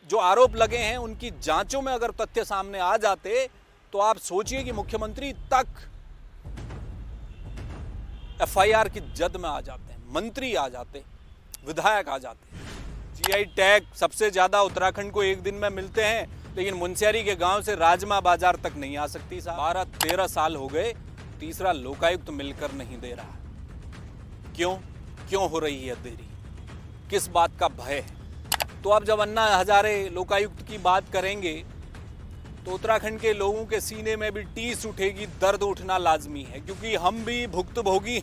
जो आरोप लगे हैं उनकी जांचों में अगर तथ्य सामने आ जाते तो आप सोचिए कि मुख्यमंत्री तक एफआईआर की जद में आ जाते हैं, मंत्री आ जाते, विधायक आ जाते। जीआई टैग सबसे ज्यादा उत्तराखंड को एक दिन में मिलते हैं, लेकिन मुनस्यारी के गांव से राजमा बाजार तक नहीं आ सकती। 12-13 साल हो गए, तीसरा लोकायुक्त मिलकर नहीं दे रहा। क्यों हो रही है देरी? किस बात का भय है? तो अब जब अन्ना हजारे लोकायुक्त की बात करेंगे तो उत्तराखंड के लोगों के सीने में भी टीस उठेगी, दर्द उठना लाजमी है, क्योंकि हम भी भुक्तभोगी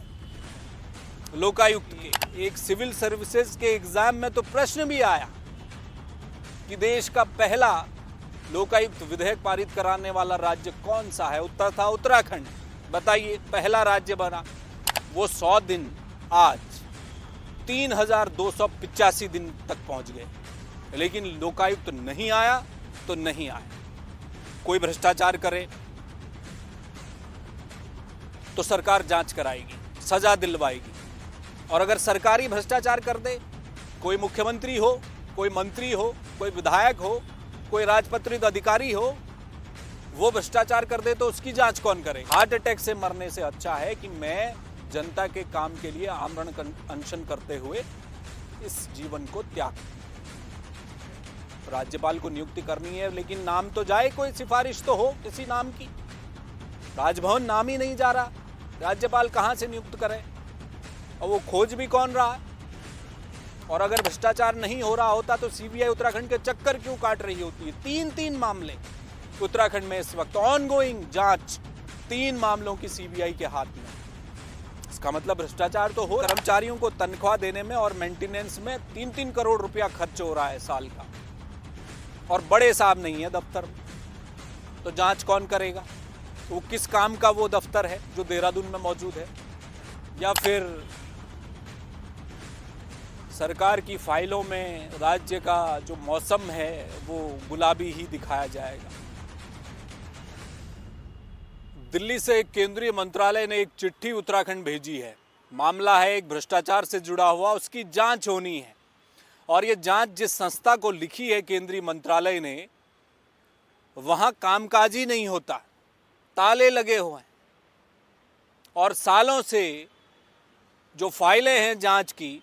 लोकायुक्त के। एक सिविल सर्विसेज के एग्जाम में तो प्रश्न भी आया कि देश का पहला लोकायुक्त विधेयक पारित कराने वाला राज्य कौन सा है? उत्तर था उत्तराखंड। बताइए, पहला राज्य बना। वो 100 दिन आज 3285 दिन तक पहुंच गए, लेकिन लोकायुक्त नहीं आया तो नहीं आया। कोई भ्रष्टाचार करे तो सरकार जांच कराएगी, सजा दिलवाएगी, और अगर सरकारी भ्रष्टाचार कर दे, कोई मुख्यमंत्री हो, कोई मंत्री हो, कोई विधायक हो, कोई राजपत्रित अधिकारी हो, वो भ्रष्टाचार कर दे तो उसकी जांच कौन करे? हार्ट अटैक से मरने से अच्छा है कि मैं जनता के काम के लिए आमरण अनशन करते हुए इस जीवन को त्याग। राज्यपाल को नियुक्ति करनी है, लेकिन नाम तो जाए, कोई सिफारिश तो हो किसी नाम की। राजभवन नाम ही नहीं जा रहा, राज्यपाल कहां से नियुक्त करे? और वो खोज भी कौन रहा है? और अगर भ्रष्टाचार नहीं हो रहा होता तो सीबीआई उत्तराखंड के चक्कर क्यों काट रही होती है? 3 मामले उत्तराखंड में इस वक्त ऑनगोइंग जांच, 3 मामलों की सीबीआई के हाथ में। इसका मतलब भ्रष्टाचार तो हो। कर्मचारियों को तनख्वाह देने में और मेंटेनेंस में 3-3 करोड़ रुपया खर्च हो रहा है साल का, और बड़े साहब नहीं है दफ्तर में, तो जांच कौन करेगा? वो किस काम का वो दफ्तर है जो देहरादून में मौजूद है? या फिर सरकार की फाइलों में राज्य का जो मौसम है वो गुलाबी ही दिखाया जाएगा? दिल्ली से एक केंद्रीय मंत्रालय ने एक चिट्ठी उत्तराखंड भेजी है। मामला है एक भ्रष्टाचार से जुड़ा हुआ, उसकी जांच होनी है। और ये जांच जिस संस्था को लिखी है केंद्रीय मंत्रालय ने, वहां कामकाज ही नहीं होता, ताले लगे हुए हैं, और सालों से जो फाइलें हैं जांच की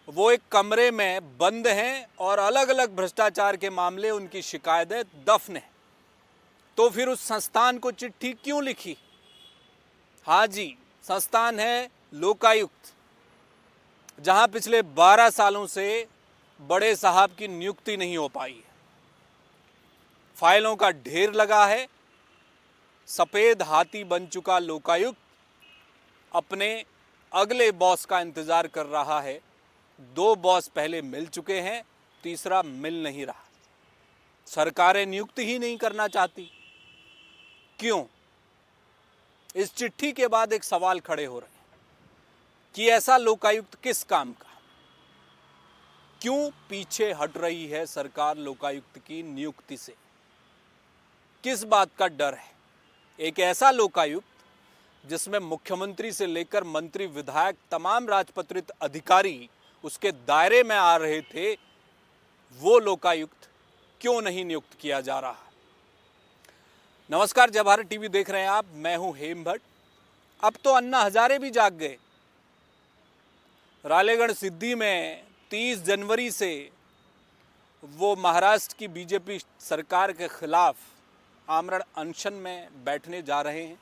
वो एक कमरे में बंद हैं, और अलग अलग भ्रष्टाचार के मामले, उनकी शिकायतें दफन हैं। तो फिर उस संस्थान को चिट्ठी क्यों लिखी? हाँ जी, संस्थान है लोकायुक्त, जहां पिछले 12 सालों से बड़े साहब की नियुक्ति नहीं हो पाई है। फाइलों का ढेर लगा है। सफेद हाथी बन चुका लोकायुक्त अपने अगले बॉस का इंतजार कर रहा है। 2 बॉस पहले मिल चुके हैं, तीसरा मिल नहीं रहा। सरकारें नियुक्ति ही नहीं करना चाहती। क्यों? इस चिट्ठी के बाद एक सवाल खड़े हो रहे हैं कि ऐसा लोकायुक्त किस काम का? क्यों पीछे हट रही है सरकार लोकायुक्त की नियुक्ति से? किस बात का डर है? एक ऐसा लोकायुक्त जिसमें मुख्यमंत्री से लेकर मंत्री, विधायक, तमाम राजपत्रित अधिकारी उसके दायरे में आ रहे थे, वो लोकायुक्त क्यों नहीं नियुक्त किया जा रहा? नमस्कार, जय भारत टीवी देख रहे हैं आप, मैं हूं हेम भट्ट। अब तो अन्ना हजारे भी जाग गए। रालेगढ़ सिद्धि में 30 जनवरी से वो महाराष्ट्र की बीजेपी सरकार के खिलाफ आमरण अनशन में बैठने जा रहे हैं।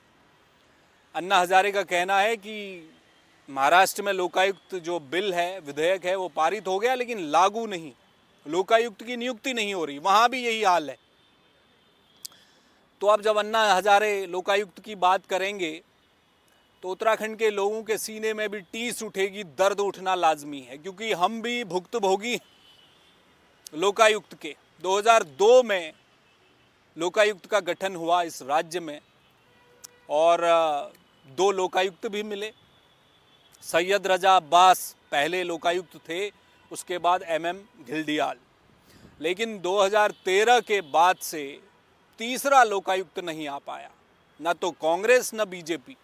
अन्ना हजारे का कहना है कि महाराष्ट्र में लोकायुक्त जो बिल है, विधेयक है, वो पारित हो गया, लेकिन लागू नहीं, लोकायुक्त की नियुक्ति नहीं हो रही। वहां भी यही हाल है। तो अब जब अन्ना हजारे लोकायुक्त की बात करेंगे तो उत्तराखंड के लोगों के सीने में भी टीस उठेगी, दर्द उठना लाजमी है, क्योंकि हम भी भुक्तभोगी लोकायुक्त के। 2002 में लोकायुक्त का गठन हुआ इस राज्य में, और 2 लोकायुक्त भी मिले। सैयद रजा अब्बास पहले लोकायुक्त थे, उसके बाद MM घिल्डियाल। लेकिन 2013 के बाद से तीसरा लोकायुक्त नहीं आ पाया। न तो कांग्रेस न बीजेपी,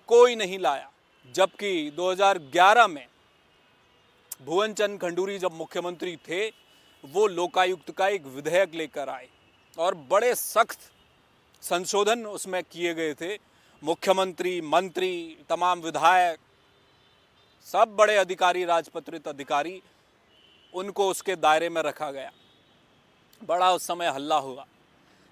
कोई नहीं लाया। जबकि 2011 में भुवन चंद खंडूरी जब मुख्यमंत्री थे, वो लोकायुक्त का एक विधेयक लेकर आए और बड़े सख्त संशोधन उसमें किए गए थे। मुख्यमंत्री, मंत्री, तमाम विधायक, सब बड़े अधिकारी, राजपत्रित अधिकारी, उनको उसके दायरे में रखा गया। बड़ा उस समय हल्ला हुआ।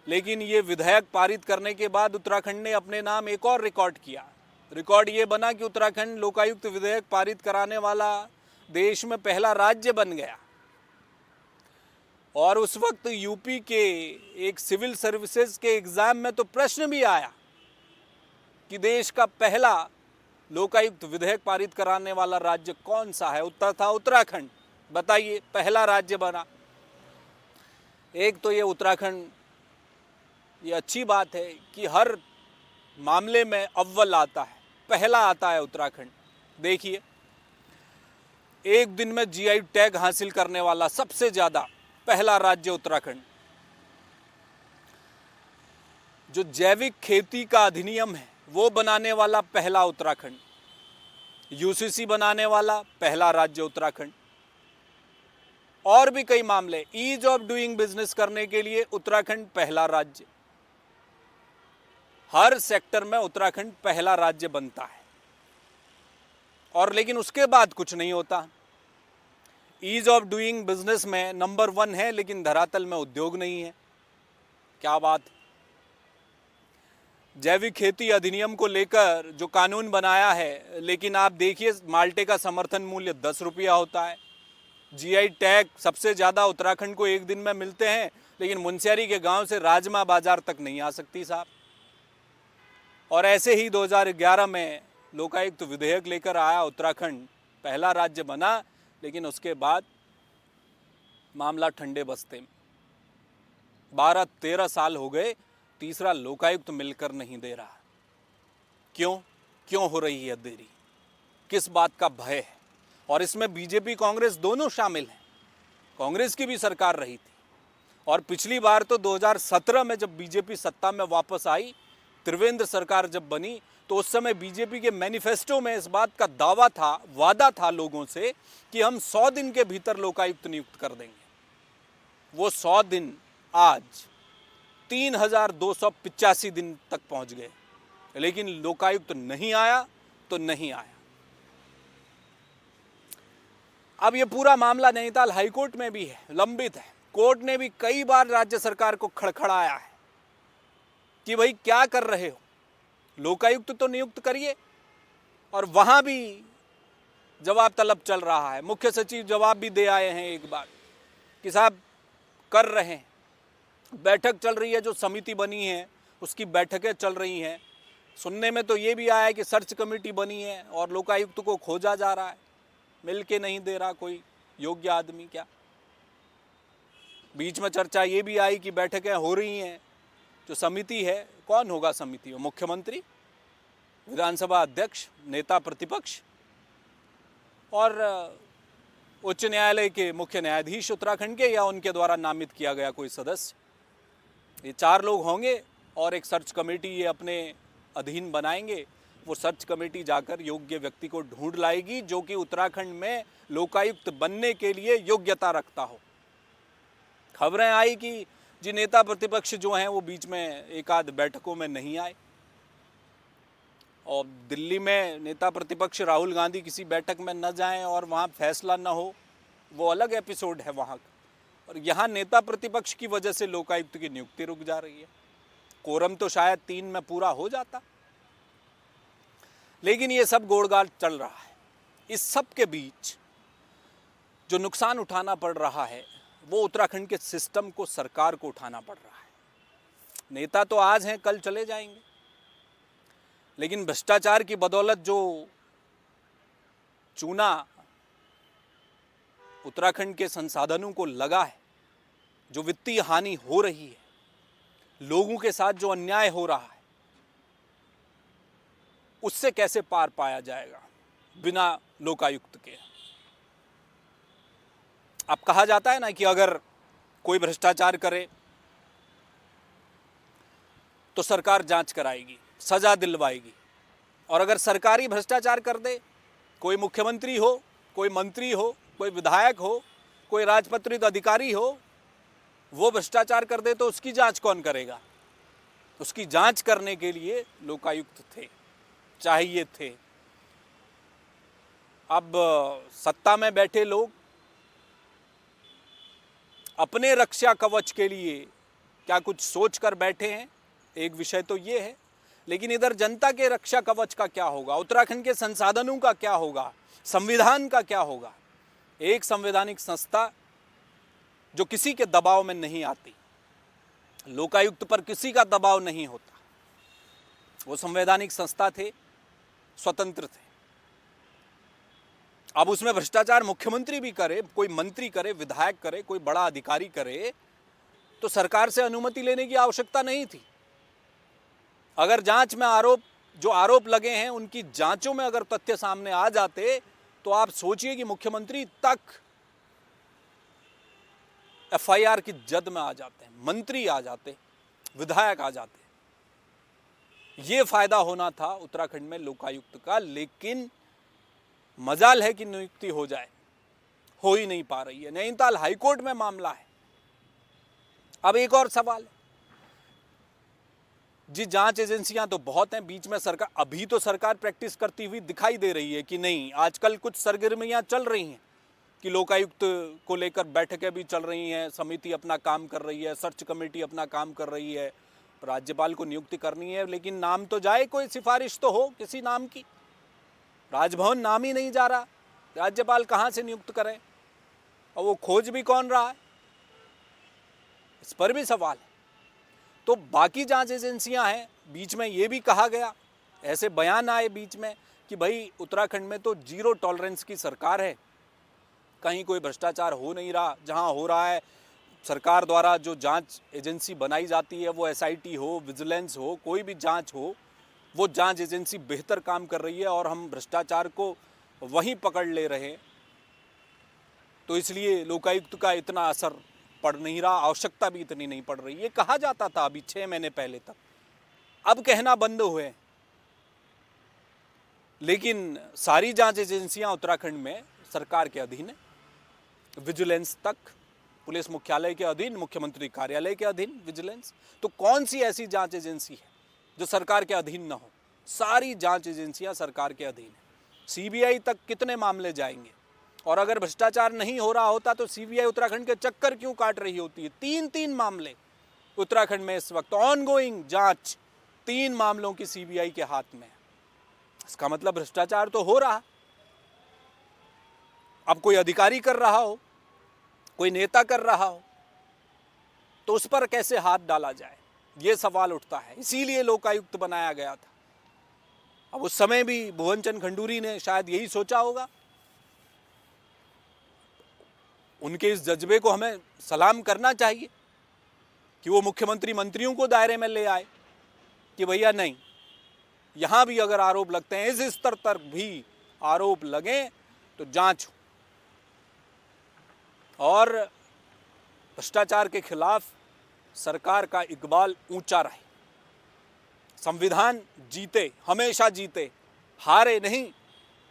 लेकिन ये विधेयक पारित करने के बाद उत्तराखंड ने अपने नाम एक और रिकॉर्ड किया। रिकॉर्ड ये बना कि उत्तराखंड लोकायुक्त विधेयक पारित कराने वाला देश में पहला राज्य बन गया। और उस वक्त यूपी के एक सिविल सर्विसेज के एग्जाम में तो प्रश्न भी आया कि देश का पहला लोकायुक्त विधेयक पारित कराने वाला राज्य कौन सा है। उत्तर था उत्तराखंड। बताइए, पहला राज्य बना। एक तो ये उत्तराखंड, ये अच्छी बात है कि हर मामले में अव्वल आता है, पहला आता है उत्तराखंड। देखिए, एक दिन में जीआई टैग हासिल करने वाला सबसे ज्यादा पहला राज्य उत्तराखंड। जो जैविक खेती का अधिनियम है वो बनाने वाला पहला उत्तराखंड। यूसीसी बनाने वाला पहला राज्य उत्तराखंड। और भी कई मामले, ईज ऑफ डूइंग बिजनेस करने के लिए उत्तराखंड पहला राज्य। हर सेक्टर में उत्तराखंड पहला राज्य बनता है। और लेकिन उसके बाद कुछ नहीं होता। ईज ऑफ डूइंग बिजनेस में नंबर 1 है, लेकिन धरातल में उद्योग नहीं है। क्या बात। जैविक खेती अधिनियम को लेकर जो कानून बनाया है, लेकिन आप देखिए माल्टे का समर्थन मूल्य 10 रुपया होता है। जीआई टैग सबसे ज़्यादा उत्तराखंड को एक दिन में मिलते हैं, लेकिन मुनस्यारी के गांव से राजमा बाजार तक नहीं आ सकती साहब। और ऐसे ही 2011 में लोकायुक्त विधेयक लेकर आया उत्तराखंड, पहला राज्य बना, लेकिन उसके बाद मामला ठंडे बस्ते में। 12-13 साल हो गए, तीसरा लोकायुक्त मिलकर नहीं दे रहा। क्यों हो रही है देरी? किस बात का भय है? और इसमें बीजेपी कांग्रेस दोनों शामिल हैं। कांग्रेस की भी सरकार रही थी। और पिछली बार तो 2017 में जब बीजेपी सत्ता में वापस आई, त्रिवेंद्र सरकार जब बनी, तो उस समय बीजेपी के मैनिफेस्टो में इस बात का दावा था, वादा था लोगों से कि हम 100 दिन के भीतर लोकायुक्त नियुक्त कर देंगे। वो 100 दिन आज 3285 दिन तक पहुंच गए, लेकिन लोकायुक्त नहीं आया तो नहीं आया। अब ये पूरा मामला नैनीताल हाईकोर्ट में भी है, लंबित है। कोर्ट ने भी कई बार राज्य सरकार को खड़खड़ाया है कि भाई क्या कर रहे हो, लोकायुक्त तो नियुक्त करिए। और वहां भी जवाब तलब चल रहा है। मुख्य सचिव जवाब भी दे आए हैं एक बार कि साहब कर रहे हैं, बैठक चल रही है, जो समिति बनी है उसकी बैठकें चल रही हैं। सुनने में तो ये भी आया है कि सर्च कमेटी बनी है और लोकायुक्त को खोजा जा रहा है, मिल के नहीं दे रहा कोई योग्य आदमी। क्या बीच में चर्चा ये भी आई कि बैठकें हो रही हैं, जो समिति है, कौन होगा समिति? मुख्यमंत्री, विधानसभा अध्यक्ष, नेता प्रतिपक्ष और उच्च न्यायालय के मुख्य न्यायाधीश उत्तराखंड के, या उनके द्वारा नामित किया गया कोई सदस्य। ये 4 लोग होंगे और एक सर्च कमेटी ये अपने अधीन बनाएंगे। वो सर्च कमेटी जाकर योग्य व्यक्ति को ढूंढ लाएगी जो कि उत्तराखंड में लोकायुक्त बनने के लिए योग्यता रखता हो। खबरें आई कि जी नेता प्रतिपक्ष जो हैं वो बीच में एक आध बैठकों में नहीं आए। और दिल्ली में नेता प्रतिपक्ष राहुल गांधी किसी बैठक में न जाएं और वहाँ फैसला न हो, वो अलग एपिसोड है वहाँ का। और यहाँ नेता प्रतिपक्ष की वजह से लोकायुक्त की नियुक्ति रुक जा रही है। कोरम तो शायद 3 में पूरा हो जाता, लेकिन ये सब गोड़गाड़ चल रहा है। इस सब के बीच जो नुकसान उठाना पड़ रहा है वो उत्तराखंड के सिस्टम को, सरकार को उठाना पड़ रहा है। नेता तो आज हैं, कल चले जाएंगे, लेकिन भ्रष्टाचार की बदौलत जो चूना उत्तराखंड के संसाधनों को लगा है, जो वित्तीय हानि हो रही है, लोगों के साथ जो अन्याय हो रहा है, उससे कैसे पार पाया जाएगा बिना लोकायुक्त के? अब कहा जाता है ना कि अगर कोई भ्रष्टाचार करे तो सरकार जांच कराएगी, सजा दिलवाएगी। और अगर सरकार ही भ्रष्टाचार कर दे, कोई मुख्यमंत्री हो, कोई मंत्री हो, कोई विधायक हो, कोई राजपत्रित अधिकारी हो, वो भ्रष्टाचार कर दे तो उसकी जांच कौन करेगा? उसकी जांच करने के लिए लोकायुक्त थे, चाहिए थे। अब सत्ता में बैठे लोग अपने रक्षा कवच के लिए क्या कुछ सोच कर बैठे हैं, एक विषय तो ये है। लेकिन इधर जनता के रक्षा कवच का क्या होगा, उत्तराखंड के संसाधनों का क्या होगा, संविधान का क्या होगा? एक संवैधानिक संस्था जो किसी के दबाव में नहीं आती, लोकायुक्त पर किसी का दबाव नहीं होता, वो संवैधानिक संस्था थे, स्वतंत्र थे। अब उसमें भ्रष्टाचार मुख्यमंत्री भी करे, कोई मंत्री करे, विधायक करे, कोई बड़ा अधिकारी करे, तो सरकार से अनुमति लेने की आवश्यकता नहीं थी। अगर जांच में जो आरोप लगे हैं उनकी जांचों में अगर तथ्य सामने आ जाते तो आप सोचिए कि मुख्यमंत्री तक एफआईआर की जद में आ जाते हैं, मंत्री आ जाते, विधायक आ जाते। ये फायदा होना था उत्तराखंड में लोकायुक्त का, लेकिन मजाल है कि नियुक्ति हो जाए, हो ही नहीं पा रही है। नैनीताल हाईकोर्ट में मामला है। अब एक और सवाल है जी, जांच एजेंसियां तो बहुत हैं, बीच में सरकार, अभी तो सरकार प्रैक्टिस करती हुई दिखाई दे रही है कि नहीं, आजकल कुछ सरगर्मियां चल रही हैं कि लोकायुक्त को लेकर बैठकें भी चल रही हैं, समिति अपना काम कर रही है, सर्च कमेटी अपना काम कर रही है, राज्यपाल को नियुक्ति करनी है, लेकिन नाम तो जाए, कोई सिफारिश तो हो किसी नाम की। राजभवन नाम ही नहीं जा रहा, राज्यपाल कहाँ से नियुक्त करें, और वो खोज भी कौन रहा है, इस पर भी सवाल है। तो बाकी जांच एजेंसियां हैं, बीच में ये भी कहा गया, ऐसे बयान आए बीच में कि भाई उत्तराखंड में तो जीरो टॉलरेंस की सरकार है, कहीं कोई भ्रष्टाचार हो नहीं रहा, जहां हो रहा है सरकार द्वारा जो जांच एजेंसी बनाई जाती है, वो एसआईटी हो, विजिलेंस हो, कोई भी जांच हो, वो जांच एजेंसी बेहतर काम कर रही है और हम भ्रष्टाचार को वहीं पकड़ ले रहे हैं। तो इसलिए लोकायुक्त का इतना असर पड़ नहीं रहा, आवश्यकता भी इतनी नहीं पड़ रही, ये कहा जाता था अभी 6 महीने पहले तक। अब कहना बंद हुए। लेकिन सारी जांच एजेंसियां उत्तराखंड में सरकार के अधीन है, विजिलेंस तक, पुलिस मुख्यालय के अधीन, मुख्यमंत्री कार्यालय के अधीन विजिलेंस। तो कौन सी ऐसी जांच एजेंसी है जो सरकार के अधीन न हो? सारी जांच एजेंसियां सरकार के अधीन है। सीबीआई तक कितने मामले जाएंगे? और अगर भ्रष्टाचार नहीं हो रहा होता तो सीबीआई उत्तराखंड के चक्कर क्यों काट रही होती है? 3 मामले उत्तराखंड में इस वक्त ऑनगोइंग जांच, 3 मामलों की सीबीआई के हाथ में। इसका मतलब भ्रष्टाचार तो हो रहा। अब कोई अधिकारी कर रहा हो, कोई नेता कर रहा हो, तो उस पर कैसे हाथ डाला जाए, ये सवाल उठता है। इसीलिए लोकायुक्त बनाया गया था। अब उस समय भी भुवन चंद खंडूरी ने शायद यही सोचा होगा। उनके इस जज्बे को हमें सलाम करना चाहिए कि वो मुख्यमंत्री मंत्रियों को दायरे में ले आए कि भैया नहीं, यहां भी अगर आरोप लगते हैं, इस स्तर तक भी आरोप लगे तो जांच हो, और भ्रष्टाचार के खिलाफ सरकार का इकबाल ऊंचा रहे, संविधान जीते, हमेशा जीते, हारे नहीं।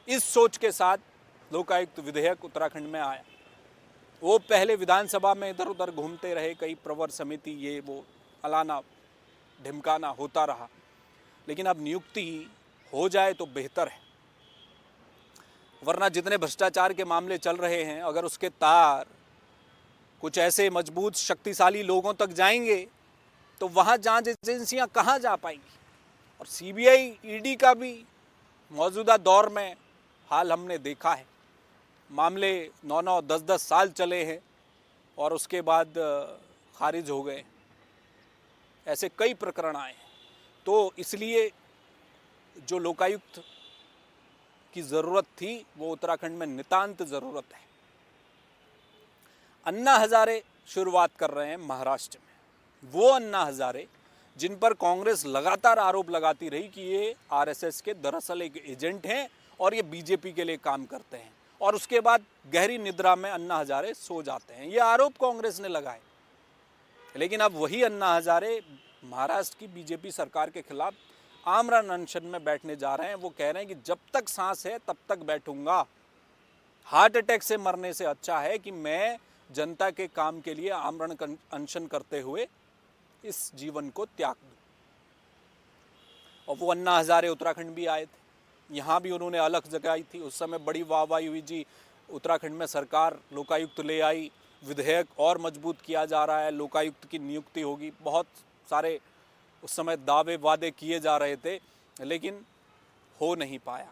इस सोच के साथ लोकायुक्त विधेयक उत्तराखंड में आया। वो पहले विधानसभा में इधर उधर घूमते रहे, कई प्रवर समिति, ये वो अलाना ढिमकाना होता रहा, लेकिन अब नियुक्ति हो जाए तो बेहतर है। वरना जितने भ्रष्टाचार के मामले चल रहे हैं, अगर उसके तार कुछ ऐसे मजबूत शक्तिशाली लोगों तक जाएंगे तो वहाँ जांच एजेंसियां कहाँ जा पाएंगी? और सीबीआई, ईडी का भी मौजूदा दौर में हाल हमने देखा है। मामले 9-9, 10-10 साल चले हैं और उसके बाद खारिज हो गए। ऐसे कई प्रकरण आए हैं। तो इसलिए जो लोकायुक्त की ज़रूरत थी वो उत्तराखंड में नितांत ज़रूरत है। अन्ना हजारे शुरुआत कर रहे हैं महाराष्ट्र में। वो अन्ना हजारे जिन पर कांग्रेस लगातार आरोप लगाती रही कि ये आरएसएस के दरअसल एक एजेंट हैं और ये बीजेपी के लिए काम करते हैं, और उसके बाद गहरी निद्रा में अन्ना हजारे सो जाते हैं, ये आरोप कांग्रेस ने लगाए। लेकिन अब वही अन्ना हजारे महाराष्ट्र की बीजेपी सरकार के खिलाफ आमरण अनशन में बैठने जा रहे हैं। वो कह रहे हैं कि जब तक सांस है तब तक बैठूंगा। हार्ट अटैक से मरने से अच्छा है कि मैं जनता के काम के लिए आमरण अनशन करते हुए इस जीवन को त्याग दूं। और वो अन्ना हजारे उत्तराखंड भी आए थे, यहाँ भी उन्होंने अलख जगाई थी। उस समय बड़ी वाहवाही हुई जी, उत्तराखंड में सरकार लोकायुक्त ले आई, विधेयक और मजबूत किया जा रहा है, लोकायुक्त की नियुक्ति होगी। बहुत सारे उस समय दावे वादे किए जा रहे थे, लेकिन हो नहीं पाया।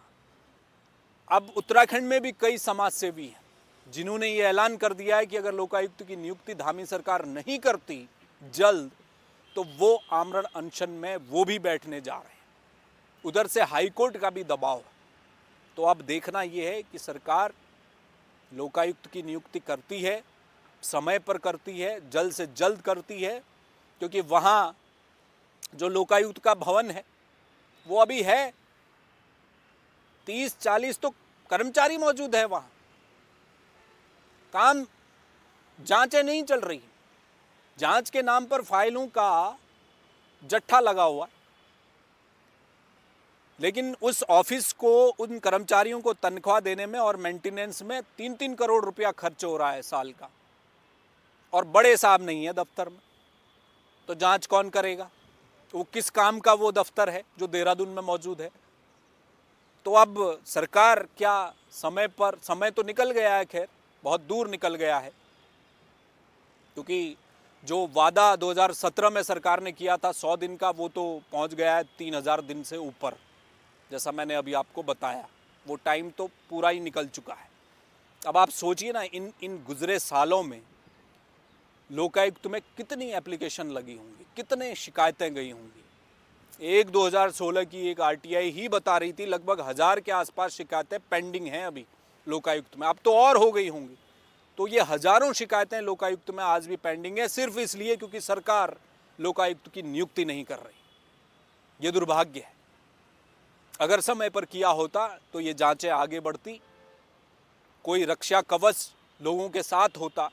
अब उत्तराखंड में भी कई समाजसेवी हैं जिन्होंने ये ऐलान कर दिया है कि अगर लोकायुक्त की नियुक्ति धामी सरकार नहीं करती जल्द, तो वो आमरण अनशन में वो भी बैठने जा रहे हैं। उधर से हाईकोर्ट का भी दबाव है। तो अब देखना ये है कि सरकार लोकायुक्त की नियुक्ति करती है, समय पर करती है, जल्द से जल्द करती है, क्योंकि वहाँ जो लोकायुक्त का भवन है वो अभी है, 30-40 तो कर्मचारी मौजूद है वहाँ। काम, जांचें नहीं चल रही, जांच के नाम पर फाइलों का जट्ठा लगा हुआ, लेकिन उस ऑफिस को, उन कर्मचारियों को तनख्वाह देने में और मेंटेनेंस में 3-3 करोड़ रुपया खर्च हो रहा है साल का, और बड़े साहब नहीं है दफ्तर में। तो जांच कौन करेगा? वो किस काम का वो दफ्तर है जो देहरादून में मौजूद है? तो अब सरकार क्या समय पर, समय तो निकल गया है, खैर बहुत दूर निकल गया है, क्योंकि जो वादा 2017 में सरकार ने किया था 100 दिन का, वो तो पहुंच गया है 3000 दिन से ऊपर। जैसा मैंने अभी आपको बताया, वो टाइम तो पूरा ही निकल चुका है। अब आप सोचिए ना, इन गुजरे सालों में लोकायुक्त में कितनी एप्लीकेशन लगी होंगी, कितने शिकायतें गई होंगी। एक 2016 की एक आरटीआई ही बता रही थी लगभग 1000 के आसपास शिकायतें पेंडिंग हैं अभी लोकायुक्त में, अब तो और हो गई होंगी। तो ये हजारों शिकायतें लोकायुक्त में आज भी पेंडिंग है, सिर्फ इसलिए क्योंकि सरकार लोकायुक्त की नियुक्ति नहीं कर रही। ये दुर्भाग्य है। अगर समय पर किया होता तो ये जांचें आगे बढ़ती, कोई रक्षा कवच लोगों के साथ होता,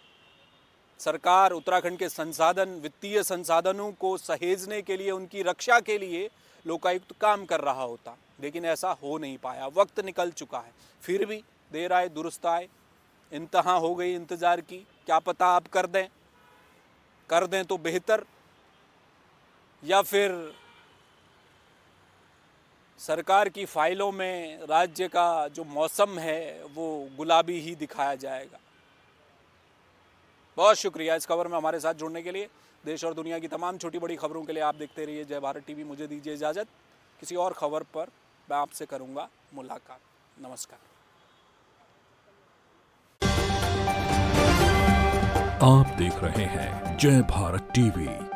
सरकार उत्तराखंड के संसाधन, वित्तीय संसाधनों को सहेजने के लिए, उनकी रक्षा के लिए लोकायुक्त काम कर रहा होता, लेकिन ऐसा हो नहीं पाया। वक्त निकल चुका है, फिर भी देर आए दुरुस्त आए, इंतहा हो गई इंतज़ार की। क्या पता आप कर दें तो बेहतर, या फिर सरकार की फाइलों में राज्य का जो मौसम है वो गुलाबी ही दिखाया जाएगा। बहुत शुक्रिया इस खबर में हमारे साथ जुड़ने के लिए। देश और दुनिया की तमाम छोटी बड़ी खबरों के लिए आप देखते रहिए जय भारत टीवी। मुझे दीजिए इजाज़त, किसी और खबर पर मैं आपसे करूंगा मुलाकात। नमस्कार। आप देख रहे हैं जय भारत टीवी।